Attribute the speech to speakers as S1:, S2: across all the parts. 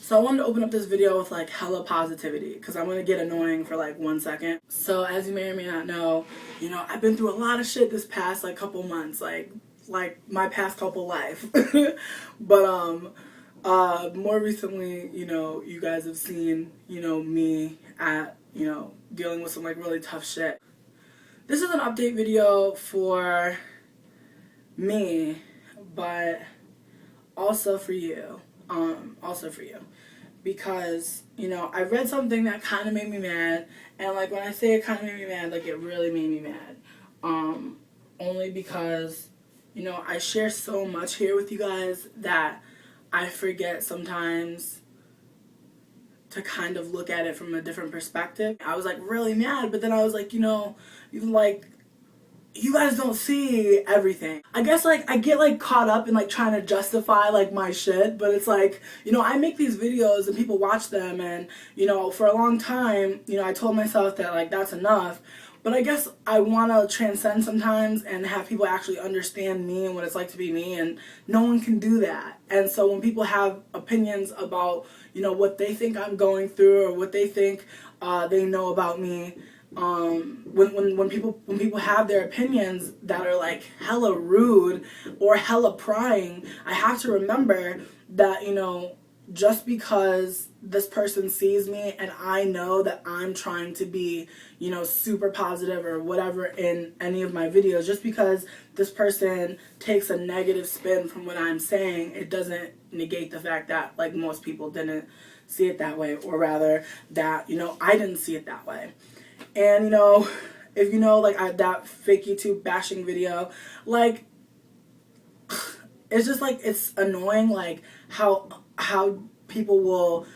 S1: So I wanted to open up this video with like hella positivity because I'm going to get annoying for like 1 second. So as you may or may not know, I've been through a lot of shit this past like couple months, like my past couple life. But more recently, you guys have seen, me at, dealing with some like really tough shit. This is an update video for me, but also for you. Because, I read something that kind of made me mad, and like when I say it kind of made me mad, like it really made me mad. Only because, I share so much here with you guys that I forget sometimes to kind of look at it from a different perspective. I was like really mad, but then I was like, you guys don't see everything. I guess like I get like caught up in like trying to justify like my shit, but it's like, I make these videos and people watch them, and for a long time, I told myself that like that's enough. But I guess I want to transcend sometimes and have people actually understand me and what it's like to be me, and no one can do that. And so when people have opinions about, what they think I'm going through or what they think they know about me, when people have their opinions that are like hella rude or hella prying, I have to remember that, just because this person sees me and I know that I'm trying to be, super positive or whatever in any of my videos, just because this person takes a negative spin from what I'm saying, it doesn't negate the fact that like most people didn't see it that way, or rather that, I didn't see it that way. And, if like that fake YouTube bashing video, like, it's just like, it's annoying, like, how people will,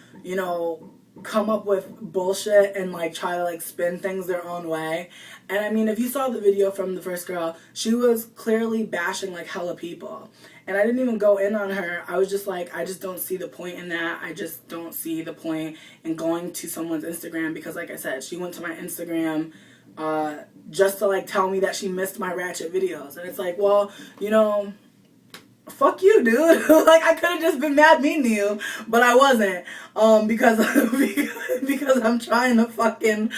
S1: come up with bullshit and like try to like spin things their own way. And I mean, if you saw the video from the first girl, she was clearly bashing like hella people. And I didn't even go in on her. I was just like, I just don't see the point in that. I just don't see the point in going to someone's Instagram, because like I said, she went to my Instagram just to like tell me that she missed my ratchet videos. And it's like, well, fuck you, dude. Like, I could have just been mad mean to you, but I wasn't. Because because I'm trying to fucking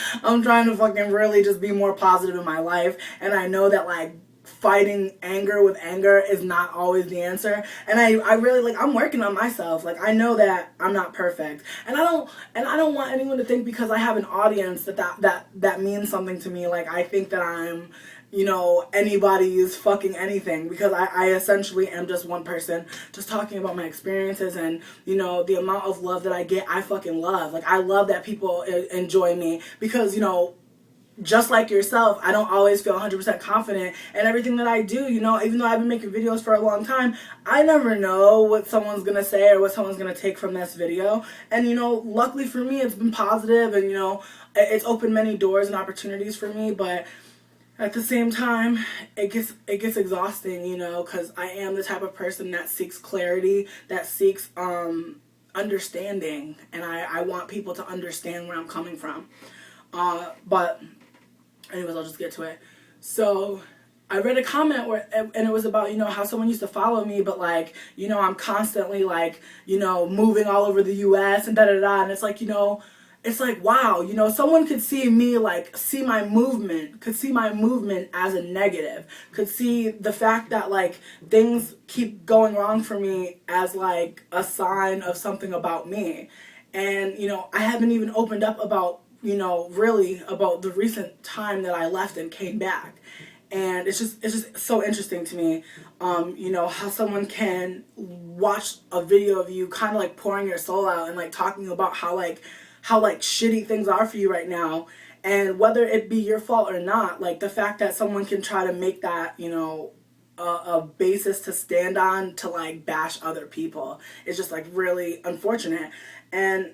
S1: really just be more positive in my life, and I know that like fighting anger with anger is not always the answer. And I really like, I'm working on myself. Like, I know that I'm not perfect, and I don't want anyone to think because I have an audience that means something to me. Like, I think that I'm, anybody is fucking anything, because I essentially am just one person just talking about my experiences, and, the amount of love that I get, I fucking love. Like, I love that people enjoy me, because, just like yourself, I don't always feel 100% confident in everything that I do, even though I've been making videos for a long time. I never know what someone's gonna say or what someone's gonna take from this video. And, luckily for me, it's been positive, and, it's opened many doors and opportunities for me, but at the same time, it gets exhausting, because I am the type of person that seeks clarity, that seeks understanding, and I want people to understand where I'm coming from. But anyways, I'll just get to it. So I read a comment and it was about, how someone used to follow me, but like, I'm constantly like, moving all over the US and da-da-da. And it's like, it's like, wow, someone could see me, like, see my movement as a negative, could see the fact that, like, things keep going wrong for me as, like, a sign of something about me. And, I haven't even opened up about, really about the recent time that I left and came back. And it's just so interesting to me, how someone can watch a video of you kind of like pouring your soul out and like talking about how shitty things are for you right now, and whether it be your fault or not, like the fact that someone can try to make that, a basis to stand on to like bash other people is just like really unfortunate. And,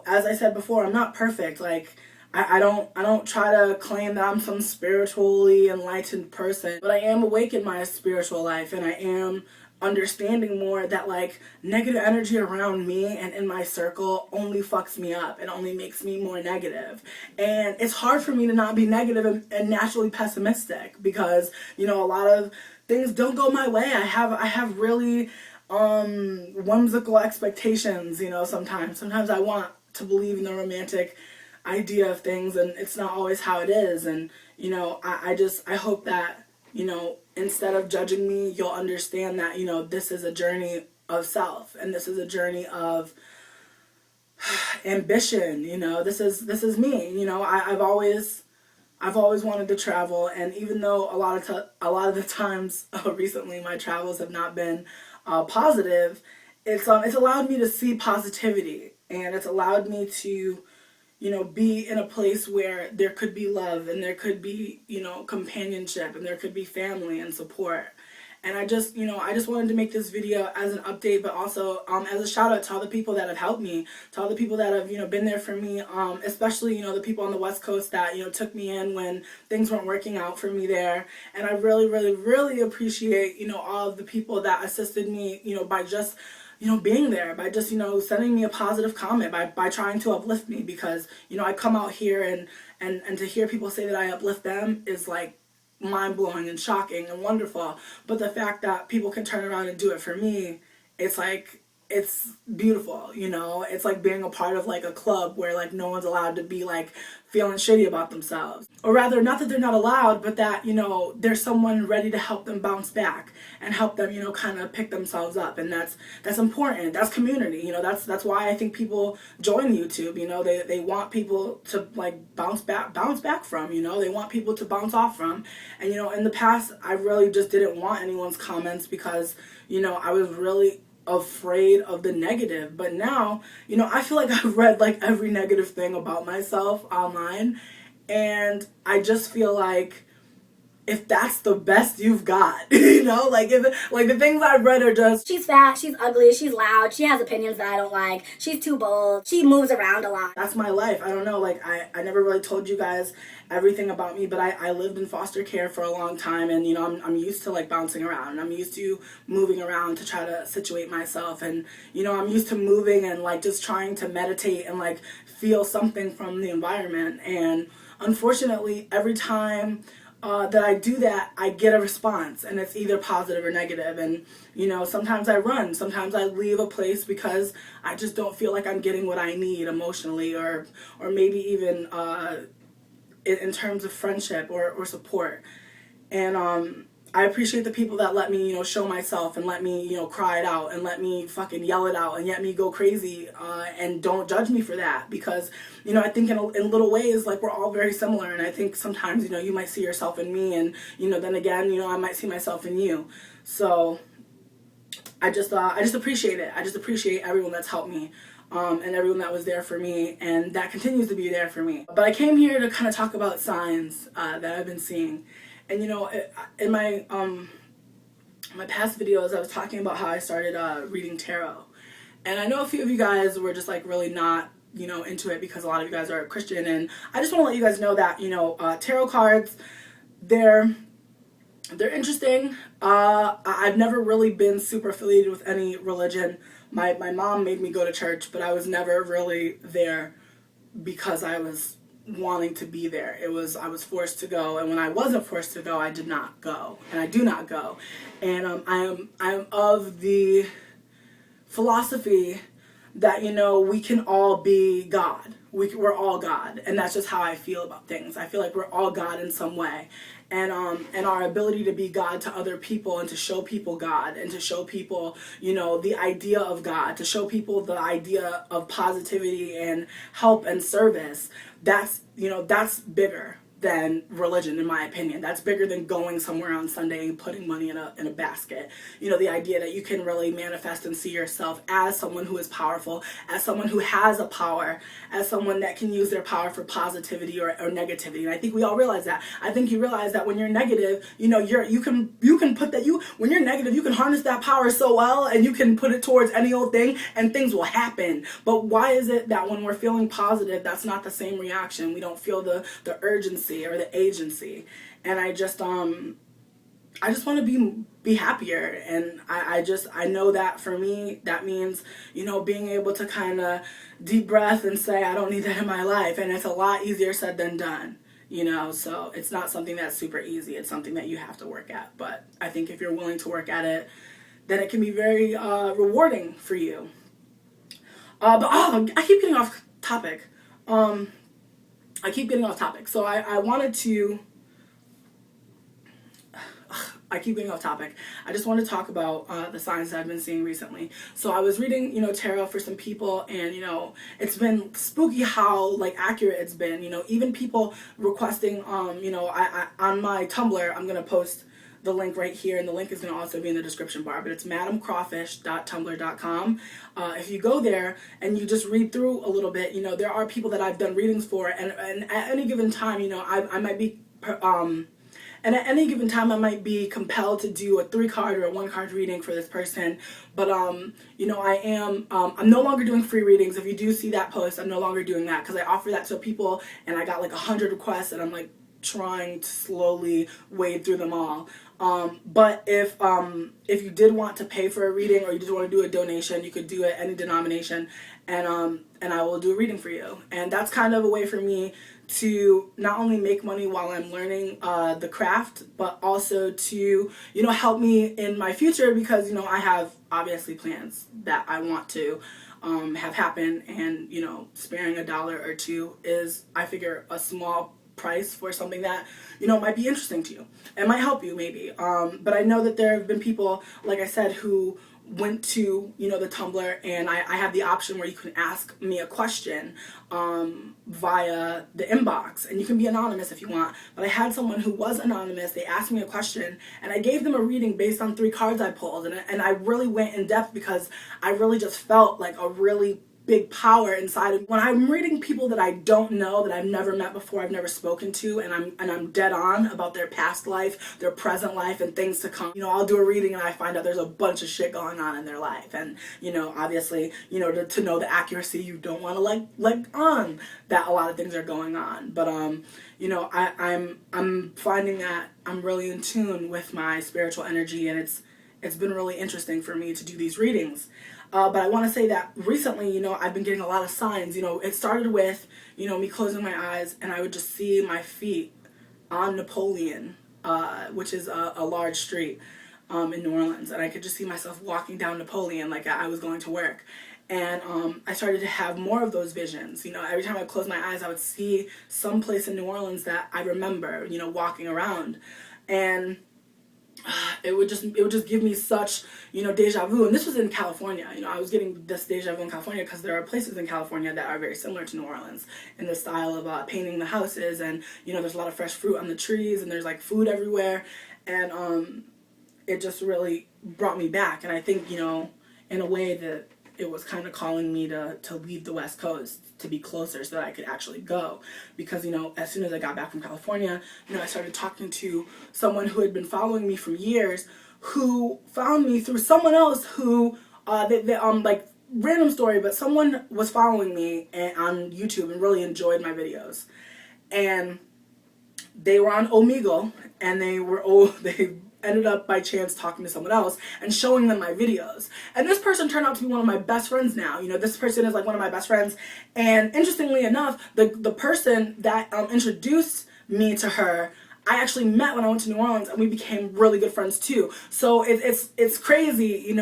S1: as I said before, I'm not perfect. Like, I don't try to claim that I'm some spiritually enlightened person, but I am awake in my spiritual life, and I am understanding more that like negative energy around me and in my circle only fucks me up and only makes me more negative. And it's hard for me to not be negative and naturally pessimistic, because a lot of things don't go my way. I have really whimsical expectations, sometimes I want to believe in the romantic idea of things, and it's not always how it is. And I hope that instead of judging me, you'll understand that this is a journey of self, and this is a journey of ambition. This is me. I've always wanted to travel, and even though a lot of the times recently my travels have not been positive, it's allowed me to see positivity, and it's allowed me to be in a place where there could be love, and there could be companionship, and there could be family and support. And I just wanted to make this video as an update, but also as a shout out to all the people that have helped me, to all the people that have, been there for me, especially, the people on the West Coast that, took me in when things weren't working out for me there. And I really, really, really appreciate, all of the people that assisted me, by just, being there, by just, sending me a positive comment, by trying to uplift me, because, I come out here and to hear people say that I uplift them is like mind-blowing and shocking and wonderful. But the fact that people can turn around and do it for me, it's like, it's beautiful. It's like being a part of like a club where like no one's allowed to be like feeling shitty about themselves, or rather, not that they're not allowed, but that there's someone ready to help them bounce back and help them kind of pick themselves up. And that's important. That's community. That's why I think people join YouTube. They want people to like bounce back from. They want people to bounce off from. And in the past, I really just didn't want anyone's comments because I was really afraid of the negative. But now, I feel like I've read like every negative thing about myself online, and I just feel like if that's the best you've got, like if like the things I've read are just,
S2: she's fat, she's ugly, she's loud, she has opinions that I don't like, she's too bold, she moves around a lot.
S1: That's my life. I don't know, like I never really told you guys everything about me, but I lived in foster care for a long time, and I'm used to like bouncing around, and I'm used to moving around to try to situate myself, and I'm used to moving and like just trying to meditate and like feel something from the environment. And unfortunately, every time that I do that, I get a response, and it's either positive or negative. And sometimes I run, sometimes I leave a place because I just don't feel like I'm getting what I need emotionally, or maybe even in terms of friendship or support. And I appreciate the people that let me show myself, and let me cry it out, and let me fucking yell it out, and let me go crazy, and don't judge me for that, because I think in little ways, like, we're all very similar. And I think sometimes you might see yourself in me, and then again I might see myself in you. So I just appreciate it. I just appreciate everyone that's helped me, and everyone that was there for me, and that continues to be there for me. But I came here to kind of talk about signs that I've been seeing. And in my my past videos, I was talking about how I started reading tarot. And I know a few of you guys were just like really not into it, because a lot of you guys are Christian. And I just want to let you guys know that tarot cards, they're interesting. I've never really been super affiliated with any religion. My mom made me go to church, but I was never really there because I was wanting to be there. I was forced to go, and when I wasn't forced to go, I did not go, and I do not go. And I'm of the philosophy that we can all be God. We're all God, and that's just how I feel about things. I feel like we're all God in some way, and our ability to be God to other people, and to show people God, and to show people the idea of God, to show people the idea of positivity and help and service. That's bigger than religion, in my opinion. That's bigger than going somewhere on Sunday and putting money in a basket. The idea that you can really manifest and see yourself as someone who is powerful, as someone who has a power, as someone that can use their power for positivity or negativity. And I think we all realize that. I think you realize that when you're negative, you can put that, when you're negative, you can harness that power so well, and you can put it towards any old thing, and things will happen. But why is it that when we're feeling positive, that's not the same reaction? We don't feel the urgency or the agency. And I just want to be happier. And I know that for me, that means being able to kind of deep breath and say, I don't need that in my life. And it's a lot easier said than done, so it's not something that's super easy. It's something that you have to work at. But I think if you're willing to work at it, then it can be very rewarding for you. I keep getting off topic. So I wanted to. I keep getting off topic. I just want to talk about the signs that I've been seeing recently. So I was reading, tarot for some people, and it's been spooky how like accurate it's been. Even people requesting, I on my Tumblr, I'm gonna post the link right here, and the link is going to also be in the description bar, but it's madamcrawfish.tumblr.com. If you go there and you just read through a little bit, there are people that I've done readings for, and at any given time, I might be, and at any given time, I might be compelled to do a 3-card or a 1-card reading for this person. But, I'm no longer doing free readings. If you do see that post, I'm no longer doing that because I offer that to people, and I got like 100 requests, and I'm like trying to slowly wade through them all. But if you did want to pay for a reading, or you just want to do a donation, you could do it any denomination, and I will do a reading for you. And that's kind of a way for me to not only make money while I'm learning the craft, but also to help me in my future, because I have obviously plans that I want to have happen, and sparing $1 or $2 is, I figure, a small price for something that might be interesting to you. It might help you maybe, but I know that there have been people, like I said, who went to the Tumblr, and I have the option where you can ask me a question via the inbox, and you can be anonymous if you want. But I had someone who was anonymous. They asked me a question, and I gave them a reading based on 3 cards I pulled, and I really went in depth because I really just felt like a really big power inside of me. When I'm reading people that I don't know, that I've never met before, I've never spoken to, and I'm dead on about their past life, their present life, and things to come. I'll do a reading and I find out there's a bunch of shit going on in their life, and obviously, to know the accuracy, you don't want to like on that a lot of things are going on. But I'm finding that I'm really in tune with my spiritual energy, and it's been really interesting for me to do these readings. But I want to say that recently, I've been getting a lot of signs. It started with, me closing my eyes, and I would just see my feet on Napoleon, which is a large street in New Orleans. And I could just see myself walking down Napoleon like I was going to work. And I started to have more of those visions. Every time I closed my eyes, I would see some place in New Orleans that I remember, walking around. And it would just give me such, deja vu. And this was in California. I was getting this deja vu in California because there are places in California that are very similar to New Orleans in the style of painting the houses, and there's a lot of fresh fruit on the trees, and there's like food everywhere, and it just really brought me back. And I think in a way that it was kind of calling me to leave the West Coast, to be closer so that I could actually go. Because, as soon as I got back from California, I started talking to someone who had been following me for years, who found me through someone else who, like, random story, but someone was following me on YouTube and really enjoyed my videos. And they were on Omegle, and they ended up by chance talking to someone else and showing them my videos. And this person turned out to be one of my best friends now. This person is like one of my best friends. And interestingly enough, the person that introduced me to her, I actually met when I went to New Orleans, and we became really good friends too. So it's crazy,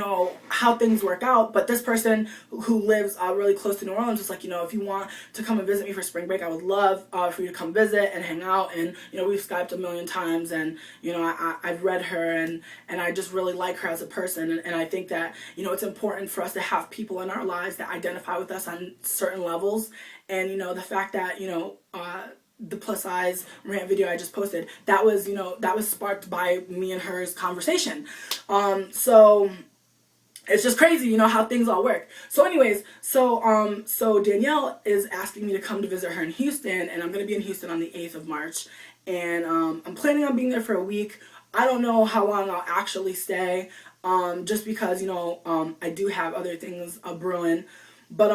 S1: how things work out. But this person who lives really close to New Orleans was like, if you want to come and visit me for spring break, I would love for you to come visit and hang out. And we've Skyped a million times, and I've read her, and I just really like her as a person. And I think that it's important for us to have people in our lives that identify with us on certain levels. And the fact that the plus size rant video I just posted, that was sparked by me and her's conversation. So it's just crazy, how things all work. So anyways, so Danielle is asking me to come to visit her in Houston, and I'm going to be in Houston on the 8th of March. And I'm planning on being there for a week. I don't know how long I'll actually stay, just because, I do have other things brewing. But,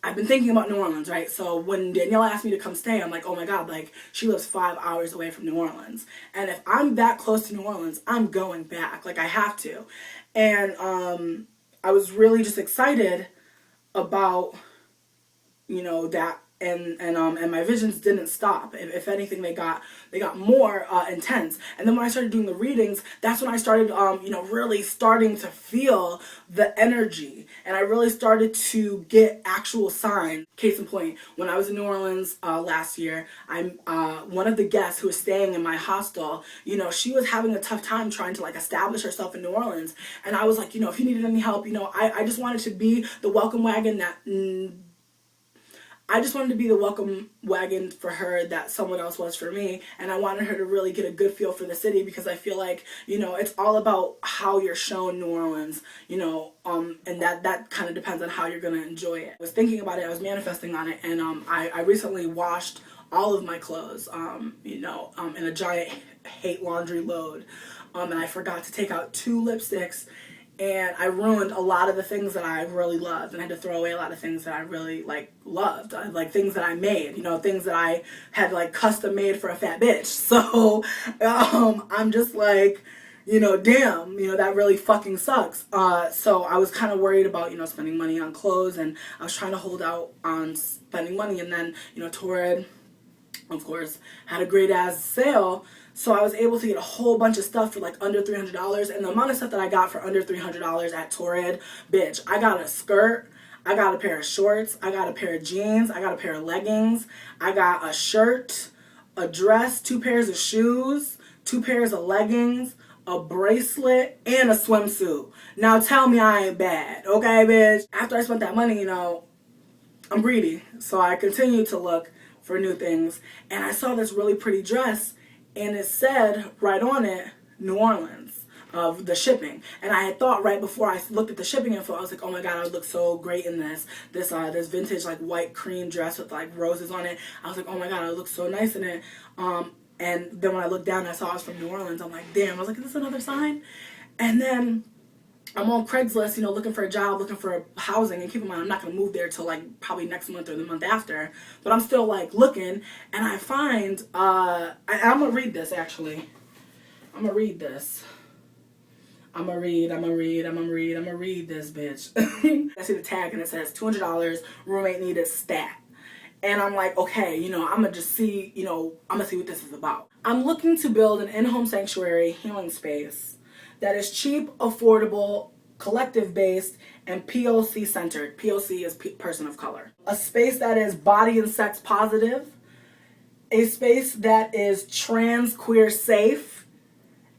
S1: I've been thinking about New Orleans, right? So when Danielle asked me to come stay, I'm like, oh my God, like, she lives 5 hours away from New Orleans. And if I'm that close to New Orleans, I'm going back. Like, I have to. And I was really just excited about, that and my visions didn't stop. If anything, they got more intense. And then when I started doing the readings, that's when I started really starting to feel the energy, and I really started to get actual signs. Case in point, when I was in New Orleans last year, I'm one of the guests who was staying in my hostel. She was having a tough time trying to like establish herself in New Orleans, and I was like, if you needed any help, I just wanted to be the welcome wagon that. I just wanted to be the welcome wagon for her that someone else was for me, and I wanted her to really get a good feel for the city, because I feel like, it's all about how you're shown New Orleans, and that kind of depends on how you're going to enjoy it. I was thinking about it, I was manifesting on it, and I recently washed all of my clothes, in a giant hate laundry load, and I forgot to take out 2 lipsticks. And I ruined a lot of the things that I really loved, and I had to throw away a lot of things that I really loved, like things that I made, things that I had custom made for a fat bitch. So I'm just like, damn, that really fucking sucks. So I was kind of worried about spending money on clothes, and I was trying to hold out on spending money, and then Torrid, of course, had a great ass sale. So I was able to get a whole bunch of stuff for under $300, and the amount of stuff that I got for under $300 at Torrid, bitch, I got a skirt, I got a pair of shorts, I got a pair of jeans, I got a pair of leggings, I got a shirt, a dress, 2 pairs of shoes, 2 pairs of leggings, a bracelet, and a swimsuit. Now tell me I ain't bad, okay, bitch? After I spent that money, I'm greedy, so I continued to look for new things, and I saw this really pretty dress, and it said right on it, New Orleans, of the shipping. And I had thought right before I looked at the shipping info, I was like, oh my god, I would look so great in this vintage white cream dress with roses on it. I was like, oh my god, I would look so nice in it. And then when I looked down, I saw it was from New Orleans. I'm like, damn. I was like, is this another sign? And then I'm on Craigslist, looking for a job, looking for housing, and keep in mind, I'm not going to move there till probably next month or the month after, but I'm still looking, and I find, I'm going to read this actually. I'm going to read this. I'm going to read this bitch. I see the tag and it says $200, roommate needed stat. And I'm like, okay, I'm going to just see, I'm going to see what this is about. I'm looking to build an in-home sanctuary healing space that is cheap, affordable, collective-based, and POC-centered. POC is person of color. A space that is body and sex positive. A space that is trans, queer safe.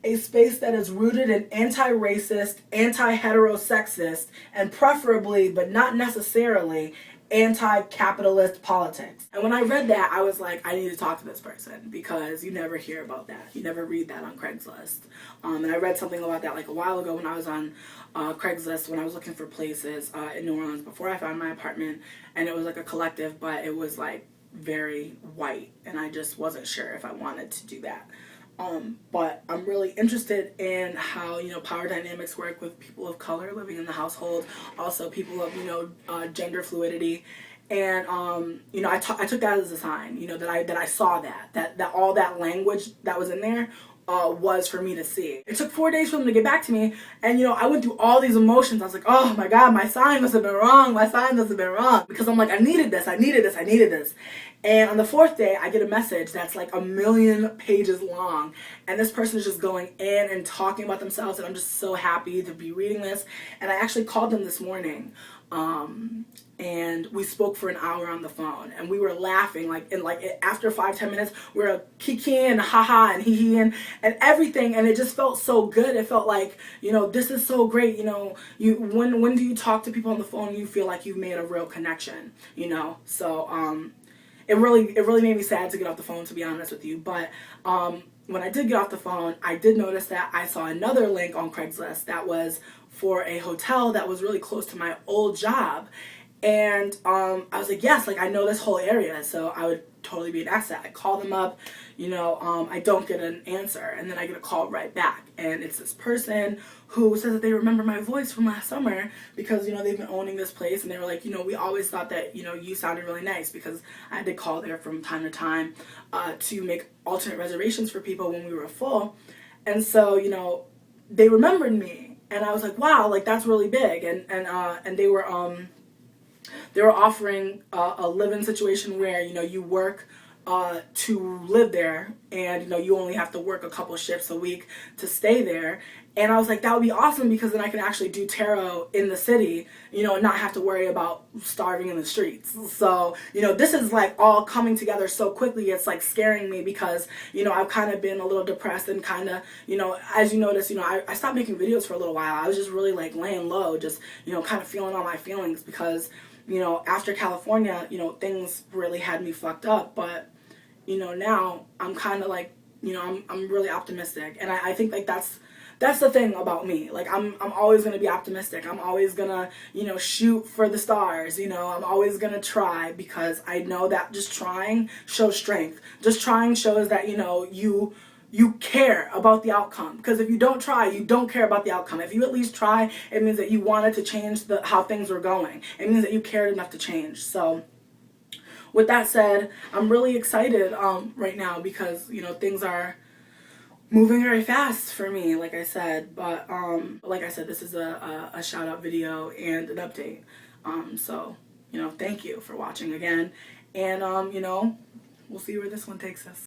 S1: A space that is rooted in anti-racist, anti-heterosexist, and preferably, but not necessarily, anti-capitalist politics. And when I read that, I was like, I need to talk to this person, because you never hear about that. You never read that on Craigslist. And I read something about that a while ago when I was on Craigslist, when I was looking for places in New Orleans before I found my apartment, and it was a collective, but it was very white, and I just wasn't sure if I wanted to do that. But I'm really interested in how, power dynamics work with people of color living in the household, also people of, gender fluidity. And, I took that as a sign, that I saw that all that language that was in there was for me to see. It took 4 days for them to get back to me, and I went through all these emotions. I was like, oh my god, my sign must have been wrong, because I'm like, I needed this. And on the 4th day, I get a message that's 1 million pages long, and this person is just going in and talking about themselves, and I'm just so happy to be reading this. And I actually called them this morning, and we spoke for an hour on the phone, and we were laughing, after 5-10 minutes, we were kikiing and haha and hee-heeing and everything, and it just felt so good. It felt like, this is so great, when do you talk to people on the phone, you feel like you've made a real connection, so, it really made me sad to get off the phone, to be honest with you, but, when I did get off the phone, I did notice that I saw another link on Craigslist that was for a hotel that was really close to my old job. And I was like, yes, I know this whole area, so I would totally be an asset. I call them up, I don't get an answer, and then I get a call right back. And it's this person who says that they remember my voice from last summer because, they've been owning this place, and they were like, we always thought that, you sounded really nice, because I did call there from time to time to make alternate reservations for people when we were full. And so, they remembered me, and I was like, wow, that's really big. And they were, they were offering a live-in situation where, you know, you work to live there, and, you know, you only have to work a couple shifts a week to stay there. And I was like, that would be awesome, because then I can actually do tarot in the city, you know, and not have to worry about starving in the streets. So, you know, this is like all coming together so quickly. It's like scaring me, because, you know, I've kind of been a little depressed and kind of, you know, as you notice, you know, I stopped making videos for a little while. I was just really like laying low, just, you know, kind of feeling all my feelings, because, you know, after California, you know, things really had me fucked up. But, you know, now I'm kind of like, you know, I'm really optimistic. And I think like that's the thing about me. Like, I'm always going to be optimistic. I'm always going to, you know, shoot for the stars. You know, I'm always going to try, because I know that just trying shows strength. Just trying shows that, you know, you care about the outcome. Because if you don't try, you don't care about the outcome. If you at least try, it means that you wanted to change how things were going. It means that you cared enough to change. So with that said, I'm really excited right now, because, you know, things are moving very fast for me, like I said. But like I said, this is a shout out video and an update. So, you know, thank you for watching again. And, you know, we'll see where this one takes us.